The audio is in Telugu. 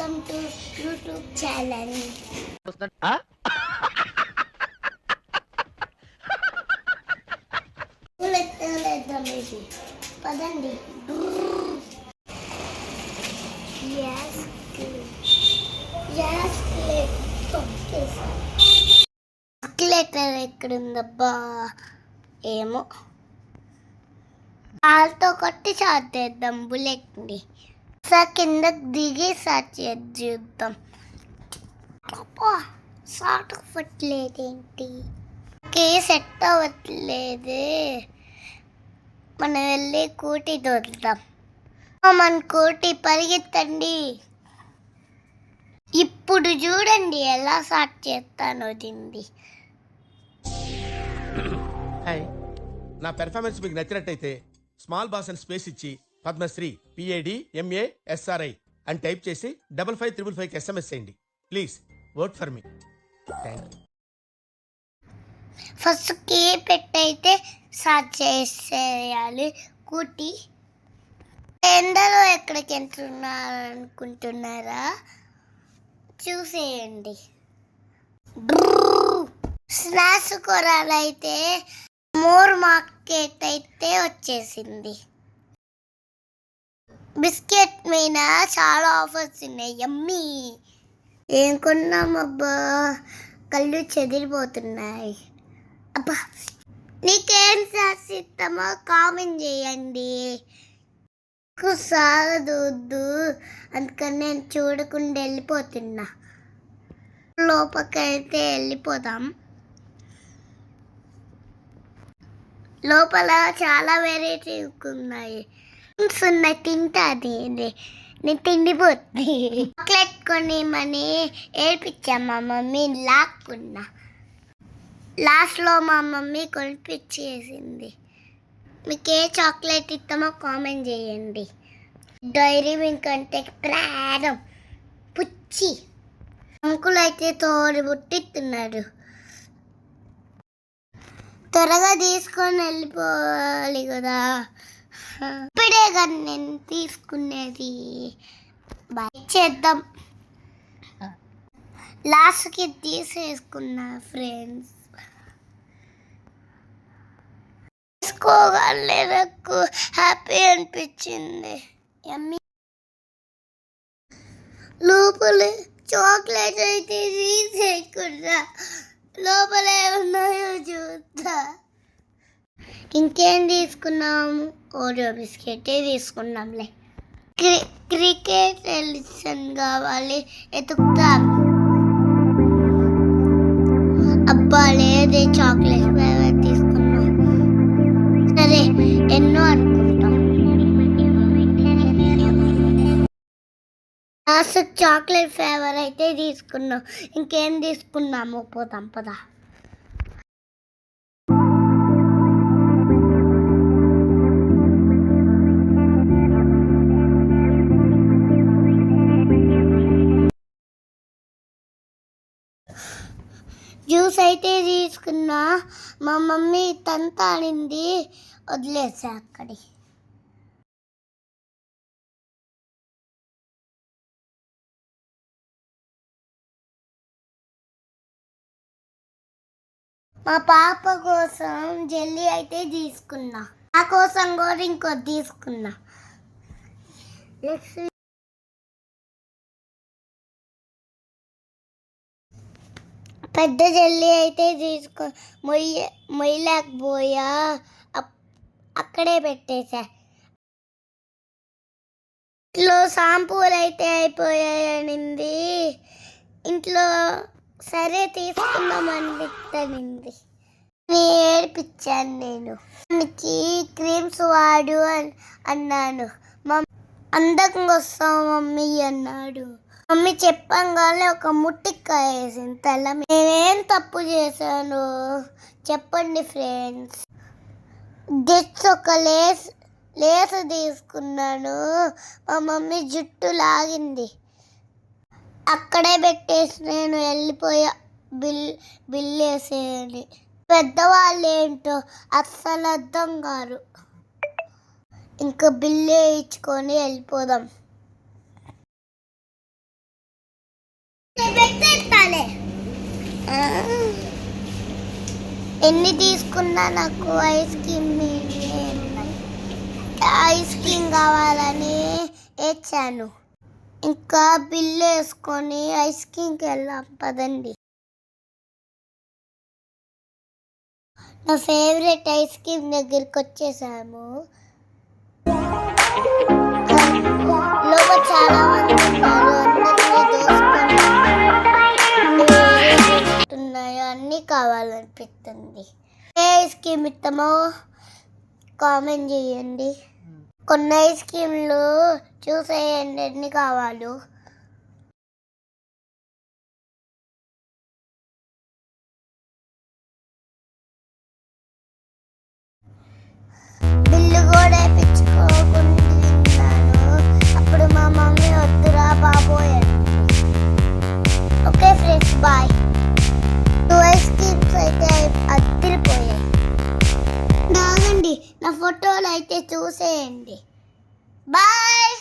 Welcome to YouTube channel. ఇది పదండి. క్యాలిక్యులేటర్ ఎక్కడుందబ్బా? ఏమో, కాల్తో కొట్టి స్టార్ట్ చేద్దాం బుల్లెట్ని. సార్ కిందకి దిగి స్టార్ట్ చేద్దాం. షార్ట్ అవ్వట్లేదేంటి? సెట్ అవ్వట్లేదు. మనం వెళ్ళి కూటి దొరుకుతాం. మన కూటి పరిగెత్తండి. ఇప్పుడు చూడండి ఎలా స్టార్ట్ చేస్తానో దీన్ని. హాయ్, నా పెర్ఫార్మెన్స్ మీకు నచ్చినట్టయితే స్మాల్ బాస్ అని స్పేస్ ఇచ్చి పద్మశ్రీ PADMASRI అని టైప్ చేసి 555555కి SMS చేయండి. Please vote for me. First కే పెట్టయితే స్టార్ట్ చేసేయాలి. కూటి ఎండలో ఎక్కడికి వెళ్తున్నారు అనుకుంటున్నారా? చూసేయండి. స్నాక్స్ కూరలైతే మోర్ మార్కెట్ అయితే వచ్చేసింది. బిస్కెట్ మీద చాలా ఆఫర్స్ ఉన్నాయి. యమ్మీ. ఏం కొన్నామబ్బా? కళ్ళు చెదిరిపోతున్నాయి. అబ్బా, నీకేం స్నాక్స్ ఇస్తామో కామెంట్ చేయండి. సాగదొద్దు, అందుకని నేను చూడకుండా వెళ్ళిపోతున్నా. లోపలికైతే వెళ్ళిపోదాం. లోపల చాలా వెరైటీ ఉన్నాయి. తింటాది, నేను తిండిపోతుంది. చాక్లెట్ కొనిమని ఏడిపించా మా మమ్మీ, లాక్కున్నా. లాస్ట్లో మా మమ్మీ కొనిపించేసింది. మీకు ఏ చాక్లెట్ ఇస్తామో కామెంట్ చేయండి. డైరీ మిల్క్ అంటే ప్రాణం. పుచ్చి అంకుల్ అయితే తోడు పుట్టిస్తున్నాడు. త్వరగా తీసుకొని వెళ్ళిపోవాలి కదా. ఇప్పుడే కదా నేను తీసుకునేది. బయట చేద్దాం. లాస్ట్కి తీసేసుకున్నా ఫ్రెండ్స్. తీసుకోగానే నాకు హ్యాపీ అనిపించింది. లోపల చాక్లెట్ అయితే తీసేయకుండా లోపల ఏమున్నాయో చూద్దా. ఇంకేం తీసుకున్నాము? ఓరియో బిస్కెటే తీసుకున్నాంలే. క్రికెట్ ఎలిషన్ కావాలి, ఎతుకుతాం. అబ్బా లేదే, చాక్లెట్ ఫ్లేవర్ తీసుకున్నాం. సరే, ఎన్నో అనుకుంటాం. లాస్ట్ చాక్లెట్ ఫ్లేవర్ అయితే తీసుకున్నాం. ఇంకేం తీసుకున్నాము? పోదాం పదా. జ్యూస్ అయితే తీసుకున్నా. మా మమ్మీ తంతాడింది, వదిలేసా అక్కడి. మా పాప కోసం జెల్లీ అయితే తీసుకున్నా. నా కోసం కూడా ఇంకోటి తీసుకున్నా. పెద్ద జెల్లీ అయితే మొయ్యలేకపోయా, అక్కడే పెట్టేశా. ఇంట్లో షాంపూలు అయితే అయిపోయాయనింది. ఇంట్లో సరే తీసుకుందామనిపిస్తుంది. ఏడిపించాను నేను. దానికి క్రీమ్స్ వాడు అన్నాను. అందంగా వస్తావు మమ్మీ అన్నాడు. మమ్మీ చెప్పంగానే ఒక ముట్టికాయ వేసింది తల. నేనేం తప్పు చేశాను చెప్పండి ఫ్రెండ్స్. జస్ట్ ఒక లేస్ తీసుకున్నాను. మా మమ్మీ జుట్టు లాగింది. అక్కడే పెట్టేసి నేను వెళ్ళిపోయా. బిల్ వేసేయాలి. పెద్దవాళ్ళు ఏంటో అస్సలు అర్థం కాదు. ఇంకా బిల్ వేయించుకొని వెళ్ళిపోదాం. ఎన్ని తీసుకున్నా నాకు ఐస్ క్రీమ్ ఐస్ క్రీమ్ కావాలని ఏడ్చాను. ఇంకా బిల్లు వేసుకొని ఐస్ క్రీమ్కి వెళ్ళాం పదండి. నా ఫేవరెట్ ఐస్ క్రీమ్ దగ్గరికి వచ్చేసాము. లోపల చాలా మంది ఉన్నారు. అందరినీ దోసుకొని ఉన్నాయో అన్నీ కావాలనిపిస్తుంది. ఏ ఐస్ క్రీమ్ ఇస్తామో కామెంట్ చేయండి. కొన్ని ఐస్ క్రీమ్లు చూసేయండి ఎన్ని కావాలో. బిల్లు కూడా వేయించుకోకుంటున్నాను. అప్పుడు మా మమ్మీ వద్దురా బాబోయ్ అంటుంది. Okay friends, bye. 2 ice creams అయితే అద్దరిపోయాయి. బాగండి, నా ఫోటోలు అయితే చూసేయండి. బాయ్.